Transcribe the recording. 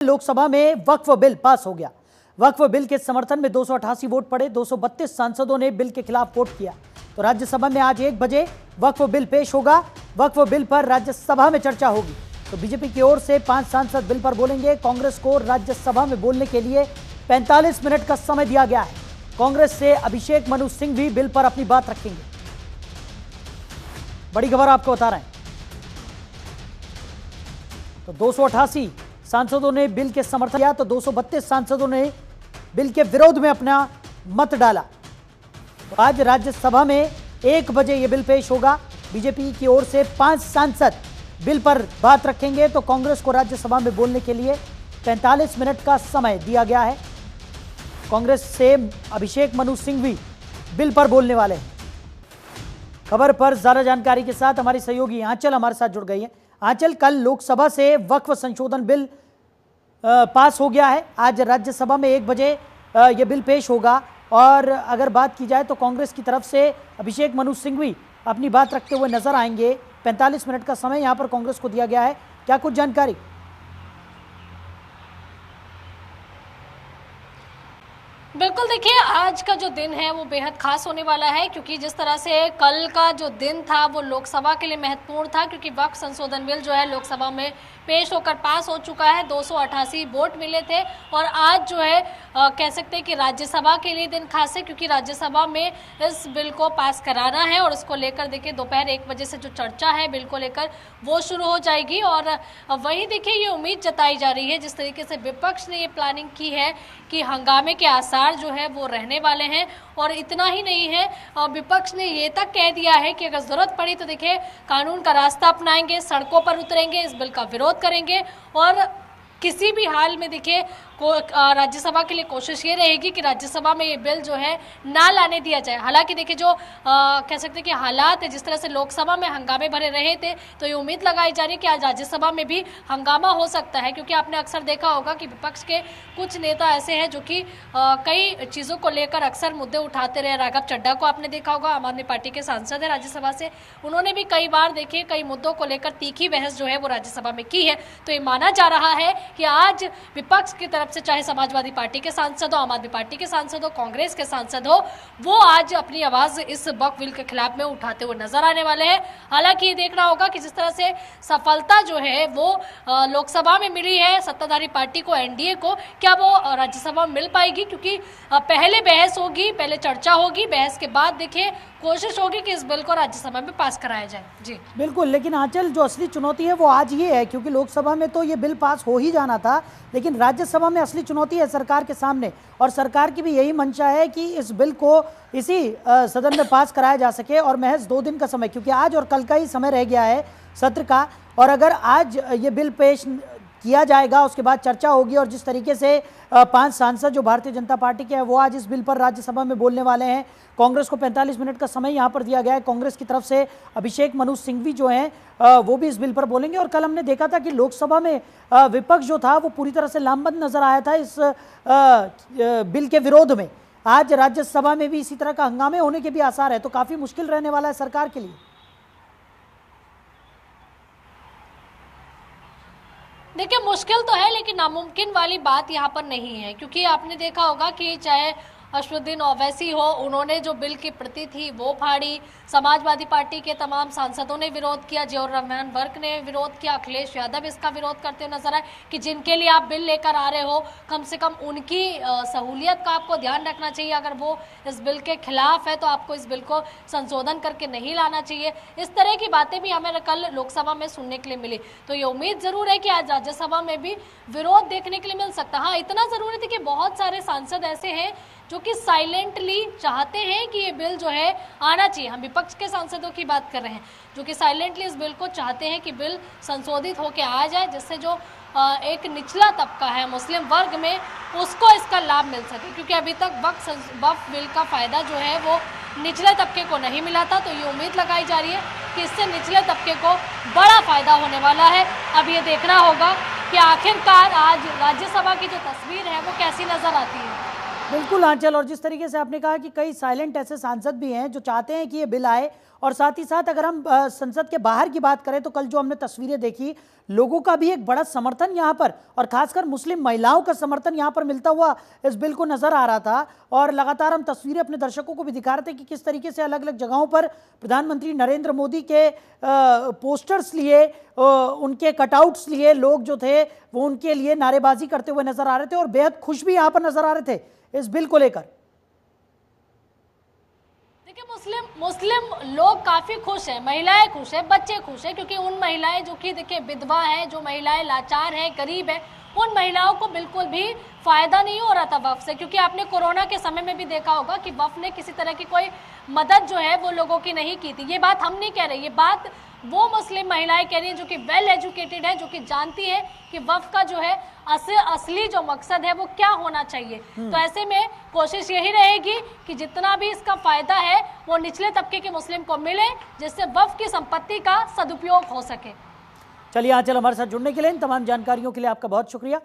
लोकसभा में वक्फ bill pass हो गया। वक्फ बिल के समर्थन में 288 वोट पड़े। 232 सांसदों ने बिल के खिलाफ वोट किया। तो राज्यसभा में आज 1 बजे वक्फ बिल पेश होगा। वक्फ बिल पर राज्यसभा में चर्चा होगी। तो बीजेपी की ओर से 5 सांसद बिल पर बोलेंगे। कांग्रेस को राज्यसभा में बोलने के लिए 45 मिनट का समय दिया गया है। कांग्रेस से अभिषेक मनु सिंह भी बिल पर अपनी बात रखेंगे। बड़ी खबर आपको बता रहे हैं। तो 288 सांसदों ने बिल के समर्थन किया, तो 232 सांसदों ने बिल के विरोध में अपना मत डाला। तो आज राज्यसभा में 1 बजे यह बिल पेश होगा। बीजेपी की ओर से 5 सांसद बिल पर बात रखेंगे। तो कांग्रेस को राज्यसभा में बोलने के लिए 45 मिनट का समय दिया गया है। कांग्रेस से अभिषेक मनु सिंह भी बिल पर बोलने वाले हैं। खबर पर ज्यादा जानकारी के साथ हमारी सहयोगी आंचल हमारे साथ जुड़ गई है। आंचल, कल लोकसभा से वक्फ संशोधन बिल पास हो गया है। आज राज्यसभा में 1 बजे यह बिल पेश होगा। और अगर बात की जाए तो कांग्रेस की तरफ से अभिषेक मनु सिंह भी अपनी बात रखते हुए नजर आएंगे। 45 मिनट का समय यहां पर कांग्रेस को दिया गया है। क्या कुछ जानकारी? बिल्कुल, देखिए आज का जो दिन है वो बेहद खास होने वाला है, क्योंकि जिस तरह से कल का जो दिन था वो लोकसभा के लिए महत्वपूर्ण था, क्योंकि वक्फ संशोधन बिल जो है लोकसभा में पेश होकर पास हो चुका है। 288 वोट मिले थे। और आज जो है कह सकते हैं कि राज्यसभा के लिए दिन खास है, क्योंकि राज्यसभा में इस बिल को पास कराना है। और उसको लेकर देखिए दोपहर 1 बजे से जो चर्चा है बिल को लेकर वो शुरू हो जाएगी। और वही देखिए ये उम्मीद जताई जा रही है, जिस तरीके से विपक्ष ने ये प्लानिंग की है कि हंगामे के आसार जो है वो रहने वाले हैं। और इतना ही नहीं है, विपक्ष ने ये तक कह दिया है कि अगर जरूरत पड़ी तो देखिए कानून का रास्ता अपनाएंगे, सड़कों पर उतरेंगे, इस बिल का विरोध करेंगे। और किसी भी हाल में देखिए राज्यसभा के लिए कोशिश ये रहेगी कि राज्यसभा में ये बिल जो है ना लाने दिया जाए। हालांकि देखिए जो कह सकते हैं कि हालात है, जिस तरह से लोकसभा में हंगामे भरे रहे थे, तो ये उम्मीद लगाई जा रही है कि आज राज्यसभा में भी हंगामा हो सकता है। क्योंकि आपने अक्सर देखा होगा कि विपक्ष के कुछ नेता ऐसे हैं जो कि कई चीज़ों को लेकर अक्सर मुद्दे उठाते रहे। राघव चड्ढा को आपने देखा होगा, आम आदमी पार्टी के सांसद है राज्यसभा से, उन्होंने भी कई बार देखिए कई मुद्दों को लेकर तीखी बहस जो है वो राज्यसभा में की है। तो ये माना जा रहा है कि आज विपक्ष की तरफ से चाहे समाजवादी पार्टी के सांसद हो, आम आदमी पार्टी के सांसद हो, कांग्रेस के सांसद हो, वो आज अपनी आवाज इस वक्फ बिल के खिलाफ में उठाते हुए नजर आने वाले हैं। हालांकि ये देखना होगा कि जिस तरह से सफलता जो है वो लोकसभा में मिली है सत्ताधारी पार्टी को, एनडीए को, क्या वो राज्यसभा में मिल पाएगी? क्योंकि पहले बहस होगी, पहले चर्चा होगी, बहस के बाद देखिए कोशिश होगी कि इस बिल को राज्यसभा में पास कराया जाए। जी बिल्कुल, लेकिन आंचल जो असली चुनौती है वो आज ये है, क्योंकि लोकसभा में तो ये बिल पास हो ही जाना था, लेकिन राज्यसभा में असली चुनौती है सरकार के सामने। और सरकार की भी यही मंशा है कि इस बिल को इसी सदन में पास कराया जा सके। और महज 2 दिन का समय, क्योंकि आज और कल का ही समय रह गया है सत्र का। और अगर आज ये बिल पेश किया जाएगा, उसके बाद चर्चा होगी। और जिस तरीके से 5 सांसद जो भारतीय जनता पार्टी के हैं वो आज इस बिल पर राज्यसभा में बोलने वाले हैं। कांग्रेस को 45 मिनट का समय यहां पर दिया गया है। कांग्रेस की तरफ से अभिषेक मनु सिंह भी जो हैं वो भी इस बिल पर बोलेंगे। और कल हमने देखा था कि लोकसभा में विपक्ष जो था वो पूरी तरह से लामबंद नजर आया था इस बिल के विरोध में। आज राज्यसभा में भी इसी तरह का हंगामे होने के भी आसार है। तो काफी मुश्किल रहने वाला है सरकार के लिए। देखिए मुश्किल तो है, लेकिन नामुमकिन वाली बात यहाँ पर नहीं है। क्योंकि आपने देखा होगा कि चाहे अशरुद्दीन ओवैसी हो, उन्होंने जो बिल की प्रति थी वो फाड़ी, समाजवादी पार्टी के तमाम सांसदों ने विरोध किया, जियाउर रहमान वर्क ने विरोध किया, अखिलेश यादव इसका विरोध करते हुए नजर आए कि जिनके लिए आप बिल लेकर आ रहे हो कम से कम उनकी सहूलियत का आपको ध्यान रखना चाहिए। अगर वो इस बिल के खिलाफ है तो आपको इस बिल को संशोधन करके नहीं लाना चाहिए। इस तरह की बातें भी हमें कल लोकसभा में सुनने के लिए मिली। तो ये उम्मीद जरूर है कि आज राज्यसभा में भी विरोध देखने के लिए मिल सकता है। हाँ, इतना जरूर है कि बहुत सारे सांसद ऐसे हैं जो कि साइलेंटली चाहते हैं कि ये बिल जो है आना चाहिए। हम विपक्ष के सांसदों की बात कर रहे हैं जो कि साइलेंटली इस बिल को चाहते हैं कि बिल संशोधित होकर आ जाए, जिससे जो एक निचला तबका है मुस्लिम वर्ग में उसको इसका लाभ मिल सके। क्योंकि अभी तक वक्फ बिल का फ़ायदा जो है वो निचले तबके को नहीं मिला था। तो ये उम्मीद लगाई जा रही है कि इससे निचले तबके को बड़ा फ़ायदा होने वाला है। अब ये देखना होगा कि आखिरकार आज राज्यसभा की जो तस्वीर है वो कैसी नज़र आती है। बिल्कुल आंचल, और जिस तरीके से आपने कहा कि कई साइलेंट ऐसे सांसद भी हैं जो चाहते हैं कि ये बिल आए और साथ ही साथ अगर हम संसद के बाहर की बात करें तो कल जो हमने तस्वीरें देखी, लोगों का भी एक बड़ा समर्थन यहाँ पर और खासकर मुस्लिम महिलाओं का समर्थन यहाँ पर मिलता हुआ इस बिल को नजर आ रहा था। और लगातार हम तस्वीरें अपने दर्शकों को भी दिखा रहे थे कि किस तरीके से अलग अलग जगहों पर प्रधानमंत्री नरेंद्र मोदी के पोस्टर्स लिए, उनके कटआउट्स लिए लोग जो थे वो उनके लिए नारेबाजी करते हुए नजर आ रहे थे और बेहद खुश भी यहाँ पर नजर आ रहे थे इस बिल को लेकर। देखिए मुस्लिम लोग काफी खुश हैं, महिलाएं खुश हैं, बच्चे खुश हैं, क्योंकि उन महिलाएं जो कि देखिए विधवा हैं, जो महिलाएं लाचार हैं, गरीब हैं, उन महिलाओं को बिल्कुल भी फायदा नहीं हो रहा था वक्फ से। क्योंकि आपने कोरोना के समय में भी देखा होगा कि वक्फ ने किसी तरह की कोई मदद जो है वो लोगों की नहीं की थी। ये बात हम नहीं कह रहे, ये बात वो मुस्लिम महिलाएं कह रही हैं जो कि वेल एजुकेटेड है, जो कि जानती है कि वक्फ का जो है असली जो मकसद है वो क्या होना चाहिए। तो ऐसे में कोशिश यही रहेगी कि जितना भी इसका फायदा है वो निचले तबके के मुस्लिम को मिले, जिससे वक्फ की संपत्ति का सदुपयोग हो सके। चलिए आंचल, हमारे साथ जुड़ने के लिए, इन तमाम जानकारियों के लिए आपका बहुत शुक्रिया।